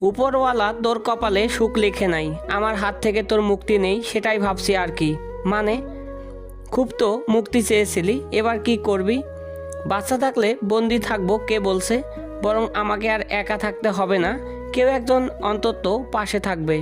উপরওয়ালা তোর কপালে সুখ লিখে নাই, আমার হাত থেকে তোর মুক্তি নেই সেটাই ভাবছি আর কি। মানে খুব তো মুক্তি চেয়েছিলি, এবার কি করবি? বাচ্চা থাকলে বন্দি থাকবো কে বলছে? বরং আমাকে আর একা থাকতে হবে না, কেউ একজন অন্তত পাশে থাকবে।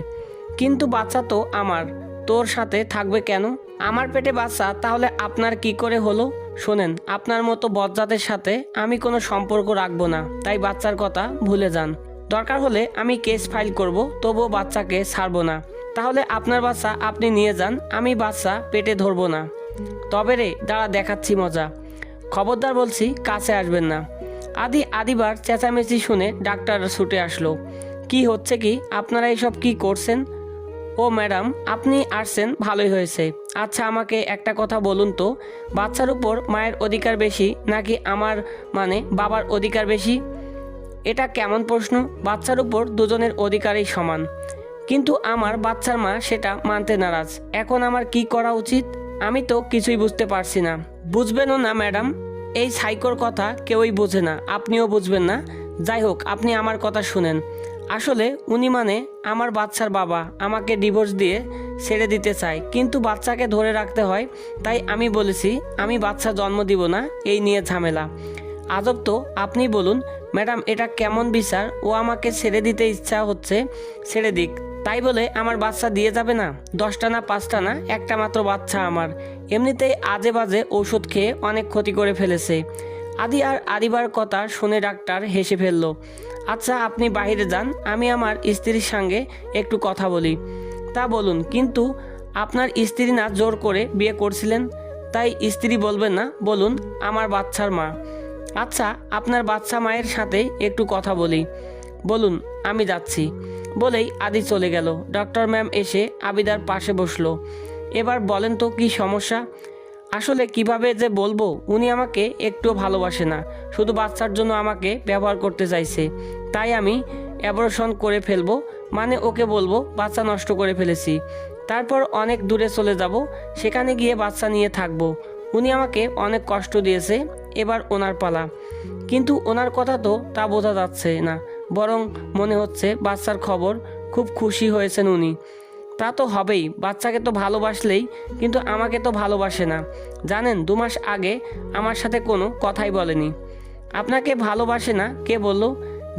কিন্তু বাচ্চা তো আমার, তোর সাথে থাকবে কেন? আমার পেটে বাচ্চা, তাহলে আপনার কি করে হলো? শোনেন, আপনার মতো বজ্জাতের সাথে আমি কোনো সম্পর্ক রাখবো না, তাই বাচ্চার কথা ভুলে যান। দরকার হলে আমি কেস ফাইল করব, তবুও বাচ্চাকে ছাড়বো না। তাহলে আপনার বাচ্চা আপনি নিয়ে যান, আমি বাচ্চা পেটে ধরবো না। তবে রে দাঁড়া, দেখাচ্ছি মজা। খবরদার বলছি, কাছে আসবেন না। আদিবার চেঁচামেচি শুনে ডাক্তার ছুটে আসলো। কি হচ্ছে কি? আপনারা এইসব কি করছেন? ও ম্যাডাম, আপনি আসছেন ভালোই হয়েছে। আচ্ছা আমাকে একটা কথা বলুন তো, বাচ্চার উপর মায়ের অধিকার বেশি নাকি আমার মানে বাবার অধিকার বেশি? এটা কেমন প্রশ্ন? বাচ্চার উপর দুজনের অধিকারই সমান, কিন্তু আমার বাচ্চার মা সেটা মানতে নারাজ। এখন আমার কি করা উচিত? আমি তো কিছুই বুঝতে পারছি না। বুঝবেনও না ম্যাডাম, এই সাইকোর কথা কেউই বোঝে না, আপনিও বুঝবেন না। যাই হোক, আপনি আমার কথা শুনেন। আসলে উনি মানে আমার বাচ্চার বাবা আমাকে ডিভোর্স দিয়ে ছেড়ে দিতে চায়, কিন্তু বাচ্চাকে ধরে রাখতে হয়। তাই আমি বলেছি আমি বাচ্চা জন্ম দিব না, এই নিয়ে ঝামেলা। আজব তো, আপনি বলুন ম্যাডাম, এটা কেমন বিচার? ও আমাকে ছেড়ে দিতে ইচ্ছা হচ্ছে, ছেড়ে দিক, তাই বলে আমার বাচ্চা দিয়ে যাবে না? 10টা না 5টা না, একটা মাত্র বাচ্চা আমার। এমনিতেই আজে বাজে ঔষধ খেয়ে অনেক ক্ষতি করে ফেলেছে। আদিবার কথা শুনে ডাক্তার হেসে ফেলল। আচ্ছা আপনি বাইরে যান, আমি আমার স্ত্রীর সঙ্গে একটু কথা বলি। তা বলুন, কিন্তু আপনার স্ত্রী না জোর করে বিয়ে করছিলেন, তাই স্ত্রী বলবেন না? বলুন আমার বাচ্চার মা। আচ্ছা আপনার বাচ্চা মায়ের সাথে একটু কথা বলি। বলুন, আমি যাচ্ছি। বলেই আদি চলে গেল। ডক্টর ম্যাম এসে আবিদার পাশে বসলো। এবার বলেন তো কি সমস্যা? আসলে কিভাবে যে বলবো, উনি আমাকে একটুও ভালোবাসে না, শুধু বাচ্চার জন্য আমাকে ব্যবহার করতে চাইছে। তাই আমি অ্যাবর্শন করে ফেলবো, মানে ওকে বলবো বাচ্চা নষ্ট করে ফেলেছি, তারপর অনেক দূরে চলে যাব, সেখানে গিয়ে বাচ্চা নিয়ে থাকবো। উনি আমাকে অনেক কষ্ট দিয়েছে, এবার ওনার পালা। কিন্তু ওনার কথা তো তা বোঝা যাচ্ছে না, বরং মনে হচ্ছে বাচ্চার খবর খুব খুশি হয়েছেন উনি। তা তো হবেই, বাচ্চাকে তো ভালোবাসলেই, কিন্তু আমাকে তো ভালোবাসে না। জানেন, 2 মাস আগে আমার সাথে কোনো কথাই বলেনি। আপনাকে ভালোবাসে না কে বলল?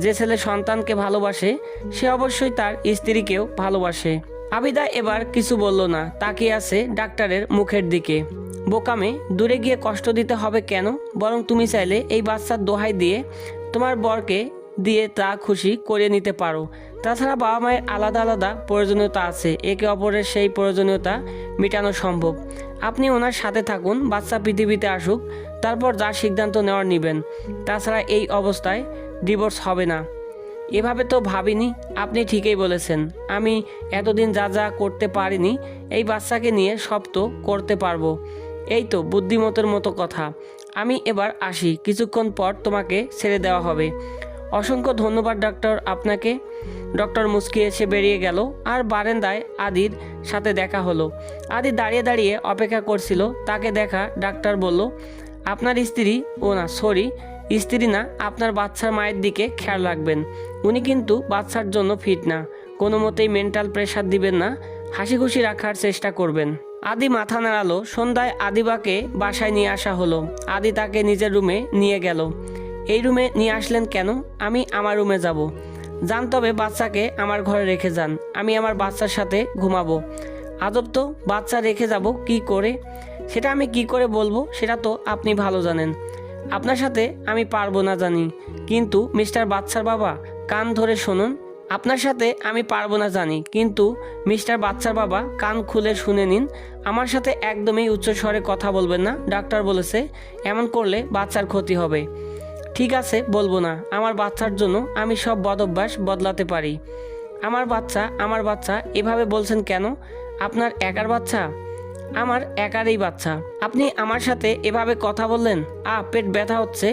যে ছেলে সন্তানকে ভালোবাসে সে অবশ্যই তার স্ত্রীকেও ভালোবাসে। আবিদা এবার কিছু বলল না, তাকিয়ে আছে ডাক্তারের মুখের দিকে। বোকামে, দূরে গিয়ে কষ্ট দিতে হবে কেন? বরং তুমি চাইলে এই বাচ্চার দোহাই দিয়ে তোমার বরকে দিয়ে তা খুশি করিয়ে নিতে পারো। তাছাড়া বাবা মায়ের আলাদা আলাদা প্রয়োজনীয়তা আছে, একে অপরের সেই প্রয়োজনীয়তা মেটানো সম্ভব। আপনি ওনার সাথে থাকুন, বাচ্চা পৃথিবীতে আসুক, তারপর যা সিদ্ধান্ত নেওয়ার নেবেন। তাছাড়া এই অবস্থায় ডিভোর্স হবে না। এভাবে তো ভাবিনি। আপনি ঠিকই বলেছেন, আমি এতদিন যা যা করতে পারিনি, এই বাচ্চাকে নিয়ে সব তো করতে পারবো। এই তো বুদ্ধিমতের মতো কথা। আমি এবার আসি, কিছুক্ষণ পর তোমাকে ছেড়ে দেওয়া হবে। অসংখ্য ধন্যবাদ ডাক্তার আপনাকে। ডক্টর মুচকি এসে বেরিয়ে গেল। আর বারান্দায় আদির সাথে দেখা হলো। আদি দাঁড়িয়ে দাঁড়িয়ে অপেক্ষা করছিল তাকে দেখা। ডাক্তার বলল, আপনার স্ত্রী, ও না সরি স্ত্রী না, আপনার বাচ্চার মায়ের দিকে খেয়াল রাখবেন। উনি কিন্তু বাচ্চার জন্য ফিট না, কোনো মতেই মেন্টাল প্রেশার দিবেন না, হাসি খুশি রাখার চেষ্টা করবেন। আদি মাথা নাড়ালো। সন্ধ্যায় আদিবাকে বাসায় নিয়ে আসা হলো। আদি তাকে নিজের রুমে নিয়ে গেল। এই রুমে নিয়ে আসলেন কেন? আমি আমার রুমে যাব। যান, তবে বাচ্চাকে আমার ঘরে রেখে যান, আমি আমার বাচ্চার সাথে ঘুমাবো। আজব তো, বাচ্চা রেখে যাব কি করে? সেটা আমি কি করে বলবো, সেটা তো আপনি ভালো জানেন। আপনার সাথে আমি পারবো না জানি, কিন্তু মিস্টার বাচ্চার বাবা, কান ধরে শুনুন। আপনার সাথে আমি পারবো না জানি, কিন্তু মিস্টার বাচ্চার বাবা, কান খুলে শুনে নিন। আমার সাথে একদমই উচ্চস্বরে কথা বলবেন না, ডাক্তার বলেছে এমন করলে বাচ্চার ক্ষতি হবে। ঠিক আছে, বলবো না। আমার বাচ্চার জন্য আমি সব বদ অভ্যাস বদলাতে পারি। আমার বাচ্চা এভাবে বলছেন কেন? আপনার একার বাচ্চা? আমার একারই বাচ্চা। আপনি আমার সাথে এভাবে কথা বললেন, পেট ব্যথা হচ্ছে,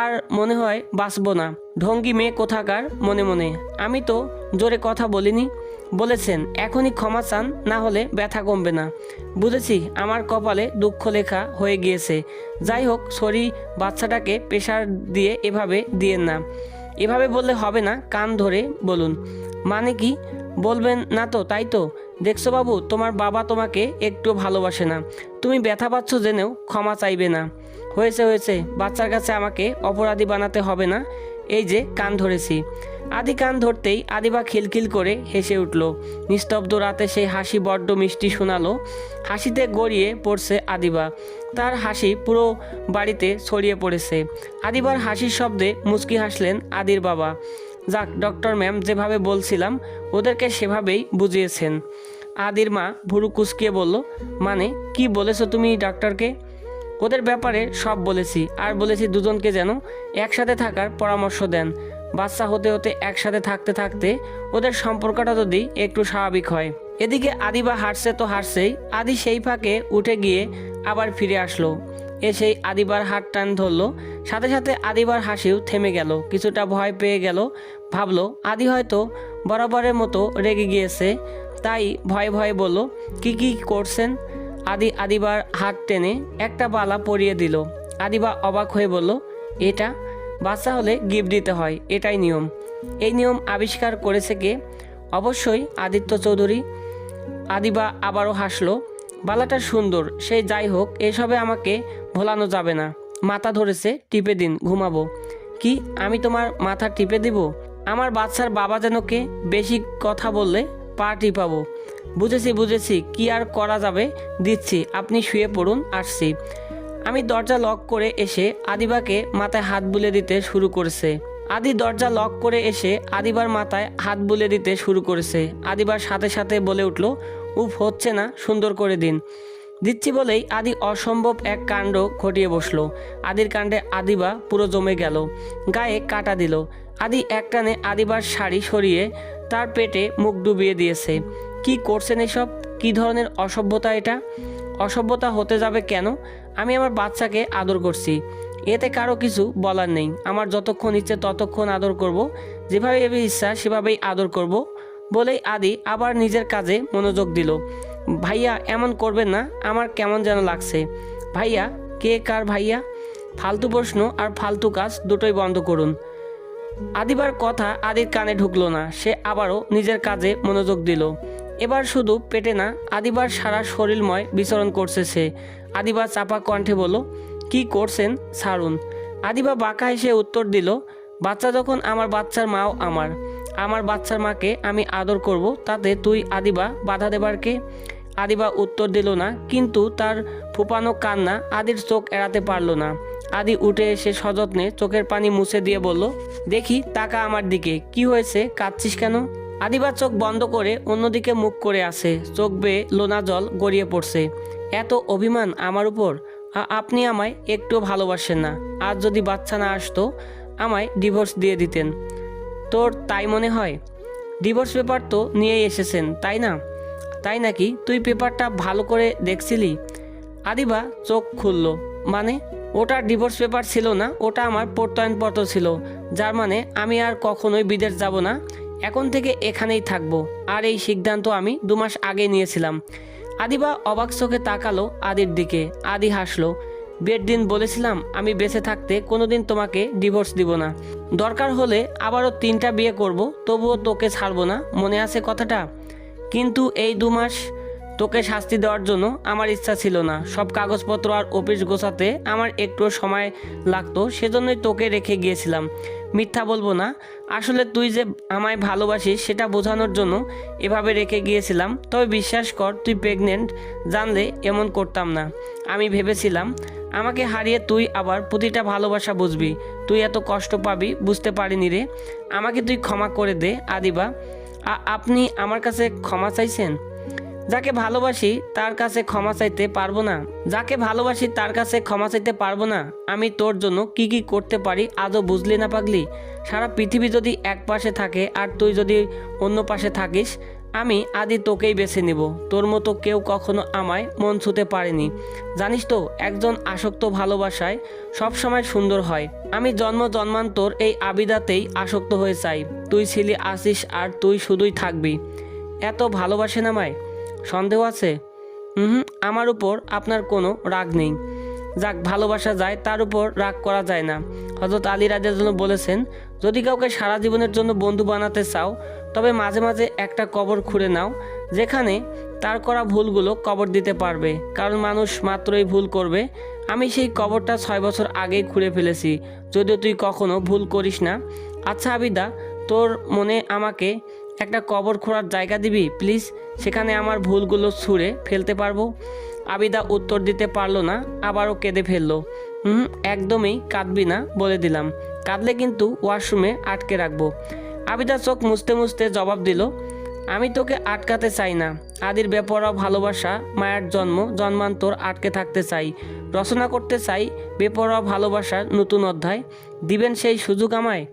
আর মনে হয় বাঁচবো না। ঢঙ্গি মেয়ে কোথাকার। মনে মনে, আমি তো জোরে কথা বলিনি। বলেছেন এখনই ক্ষমা চান, না হলে ব্যথা কমবে না। বুঝেছি, আমার কপালে দুঃখ লেখা হয়ে গিয়েছে। যাই হোক, সরি, বাচ্চাটাকে প্রেশার দিয়ে এভাবে দিয়েন না। এভাবে বললে হবে না, কান ধরে বলুন। মানে কি বলবেন না তো? তাই তো, দেখছো বাবু, তোমার বাবা তোমাকে একটু ভালোবাসে না। তুমি ব্যথা পাচ্ছ জেনেও ক্ষমা চাইবে না। হয়েছে হয়েছে, বাচ্চার কাছে আমাকে অপরাধী বানাতে হবে না। এই যে কান ধরেছি। আদি কান ধরতেই আদিবা খিলখিল করে হেসে উঠল। নিস্তব্ধ রাতে সেই হাসি বড্ড মিষ্টি শোনালো। হাসিতে গড়িয়ে পড়ছে আদিবা। তার হাসি পুরো বাড়িতে ছড়িয়ে পড়েছে। আদিবার হাসির শব্দে মুচকি হাসলেন আদির বাবা। যাক, ডক্টর ম্যাম যেভাবে বলছিলাম ওদেরকে সেভাবেই বুঝিয়েছেন। আদির মা ভুরু কুচকিয়ে বলল, মানে কি বলেছো তুমি ডাক্তারকে? ওদের ব্যাপারে সব বলেছি, আর বলেছি দুজনকে যেন একসাথে থাকার পরামর্শ দেন। বাচ্চা হতে হতে একসাথে থাকতে থাকতে ওদের সম্পর্কটা যদি একটু স্বাভাবিক হয়। এদিকে আদিবা হাঁটছে তো হাঁটছেই, আদি সেই ফাঁকে উঠে গিয়ে আবার ফিরে আসলো। এসেই আদিবার হাত টান ধরলো। সাথে সাথে আদিবার হাসিও থেমে গেল। কিছুটা ভয় পেয়ে গেল। ভাবলো আদি হয়তো বরাবরের মতো রেগে গিয়েছে, তাই ভয়ে ভয়ে বলল, কি করছেন? আদিবার হাত টেনে একটা বালা পরিয়ে দিল। আদিবা অবাক হয়ে বলল, এটা? বাচ্চা হলে গিফট দিতে হয়, এটাই নিয়ম। এই নিয়ম আবিষ্কার করেছে কে? অবশ্যই আদিত্য চৌধুরী। আদিবা আবারও হাসলো। বালাটা সুন্দর, সে যাই হোক, এসবে আমাকে ভোলানো যাবে না। মাথা ধরেছে, টিপে দিন, ঘুমাবো। কি, আমি তোমার মাথা টিপে দিব? আমার বাচ্চার বাবা যেন কে? বেশি কথা বললে পা টিপাবো। বুঝেছি, কি আর করা যাবে, দিচ্ছি, আপনি শুয়ে পড়ুন, আসছি। আমি দরজা লক করে এসে আদিবাকে মাথায় হাত বুলে দিতে শুরু করেছে। আদি দরজা লক করে এসে আদিবার মাথায় হাত বুলে দিতে শুরু করেছে। আদিবার সাথে সাথে বলে উঠল, উফ, হচ্ছে না, সুন্দর করে দিন। দিচ্ছি বলেই আদি অসম্ভব এক কাণ্ড ঘটিয়ে বসলো। আদির কাণ্ডে আদিবা পুরো জমে গেল, গায়ে কাটা দিল। আদি একটানে আদিবার শাড়ি সরিয়ে তার পেটে মুখ ডুবিয়ে দিয়েছে। কি করছেন এসব? কি ধরনের অসভ্যতা এটা? অসভ্যতা হতে যাবে কেন? আমি আমার বাচ্চাকে আদর করছি, এতে কারো কিছু বলার নেই। আমার যতক্ষণ ইচ্ছে ততক্ষণ আদর করব, যেভাবে ইচ্ছা সেভাবেই আদর করব। বলেই আদি আবার নিজের কাজে মনোযোগ দিল। ভাইয়া, এমন করবেন না, আমার কেমন যেন লাগছে। ভাইয়া? কে কার ভাইয়া? ফালতু প্রশ্ন আর ফালতু কাজ দুটোই বন্ধ করুন। আদিবার কথা আদির কানে ঢুকলো না। সে আবারও নিজের কাজে মনোযোগ দিল। এবার শুধু পেটে না, আদিবার সারা শরীরময় বিচরণ করছে সে। আদিবা চাপা কণ্ঠে বলল, কি করছেন, ছাড়ুন। আদিবা বাঁকা হেসে উত্তর দিল, বাচ্চা যখন আমার, বাচ্চার মাও আমার বাচ্চার মাকে আমি আদর করব, তাতে তুই আদিবা বাধা দেবার কে? আদিবা উত্তর দিল না, কিন্তু তার ফুপানো কান্না আদির চোখ এড়াতে পারল না। আদি উঠে এসে সযত্নে চোখের পানি মুছে দিয়ে বলল, দেখি, তাকা আমার দিকে, কি হয়েছে, কাঁদছিস কেন? আদিবা চোখ বন্ধ করে অন্যদিকে মুখ করে আছে, চোখ বেয়ে লোনা জল গড়িয়ে পড়ছে। এত অভিমান আমার উপর? আপনি আমায় একটু ভালোবাসেন না। আজ যদি বাচ্চা না আসতো আমায় ডিভোর্স দিয়ে দিতেন। তোর তাই মনে হয়? ডিভোর্স পেপার তো নিয়েই এসেছেন, তাই না? তাই নাকি? তুই পেপারটা ভালো করে দেখছিলি? আদিবা চোখ খুলল। মানে? ওটা ডিভোর্স পেপার ছিল না, ওটা আমার প্রত্যয়নপত্র ছিল, যার মানে আমি আর কখনোই বিদেশ যাব না, এখন থেকে এখানেই থাকবো। আর এই সিদ্ধান্ত আমি 2 মাস আগে নিয়েছিলাম। আদিবা অবাক চোখে তাকালো আদির দিকে। আদি হাসলো। বিয়ের দিন বলেছিলাম আমি বেঁচে থাকতে কোনোদিন তোমাকে ডিভোর্স দিব না। দরকার হলে আবারও 3টা বিয়ে করব, তবুও তোকে ছাড়বো না, মনে আছে কথাটা? কিন্তু এই 2 মাস তোকে শাস্তি দেওয়ার জন্য আমার ইচ্ছা ছিল না। সব কাগজপত্র আর অফিস গোছাতে আমার একটু সময় লাগতো, সেজন্যই তোকে রেখে গিয়েছিলাম। মিথ্যা বলবো না, আসলে তুই যে আমায় ভালোবাসিস সেটা বোঝানোর জন্য এভাবে রেখে গিয়েছিলাম। তবে বিশ্বাস কর, তুই প্রেগনেন্ট জানলে এমন করতাম না। আমি ভেবেছিলাম আমাকে হারিয়ে তুই আবার প্রতিটা ভালোবাসা বুঝবি। তুই এত কষ্ট পাবি বুঝতে পারিনি রে। আমাকে তুই ক্ষমা করে দে আদিবা। আপনি আমার কাছে ক্ষমা চাইছেন? যাকে ভালোবাসি তার কাছে ক্ষমা চাইতে পারবো না? যাকে ভালোবাসি তার কাছে ক্ষমা চাইতে পারবো না? আমি তোর জন্য কি করতে পারি আজও বুঝলি না পাগলি? সারা পৃথিবী যদি এক পাশে থাকে আর তুই যদি অন্য পাশে থাকিস, আমি আদি তোকেই বেছে নিব। তোর মতো কেউ কখনো আমায় মন ছুঁতে পারেনি। জানিস তো, একজন আসক্ত ভালোবাসায় সবসময় সুন্দর হয়। আমি জন্মান্তর এই আবিদাতেই আসক্ত হয়ে চাই। তুই ছিলি, আসিস, আর তুই শুধুই থাকবি। এত ভালোবাসেন আমায়? সন্দেহ আছে? আমার উপর আপনার কোনো রাগ নেই। যাক, ভালোবাসা যায়, তার উপর রাগ করা যায় না। হযরত আলী রাদিয়াল্লাহু আনহু বলেছেন, যদি কাউকে সারা জীবনের জন্য বন্ধু বানাতে চাও তবে মাঝে মাঝে একটা কবর খুঁড়ে নাও, যেখানে তার করা ভুলগুলো কবর দিতে পারবে, কারণ মানুষ মাত্রই ভুল করবে। আমি সেই কবরটা 6 বছর আগেই খুঁড়ে ফেলেছি, যদিও তুই কখনো ভুল করিস না। আচ্ছা আবিদা, তোর মনে আমাকে একটা কবর খোঁড়ার জায়গা দিবি প্লিজ, সেখানে আমার ভুলগুলো ছুঁড়ে ফেলতে পারবো। আবিদা উত্তর দিতে পারলো না, আবারও কেঁদে ফেললো। একদমই কাঁদবি না বলে দিলাম, কাঁদলে কিন্তু ওয়াশরুমে আটকে রাখবো। আবিদা চোখ মুছতে মুছতে জবাব দিল, আমি তোকে আটকাতে চাই না। আদির বেপরোয়া ভালোবাসা, মায়ের জন্মান্তর আটকে থাকতে চাই, রচনা করতে চাই বেপরোয়া ভালোবাসার নতুন অধ্যায়। দিবেন সেই সুযোগ আমায়?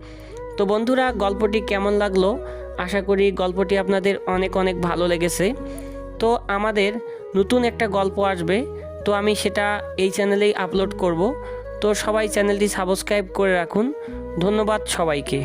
তো বন্ধুরা, গল্পটি কেমন লাগলো? আশা করি গল্পটি আপনাদের অনেক অনেক ভালো লেগেছে। তো আমাদের নতুন একটা গল্প আসবে, তো আমি সেটা এই চ্যানেলেই আপলোড করব। তো সবাই চ্যানেলটি সাবস্ক্রাইব করে রাখুন। ধন্যবাদ সবাইকে।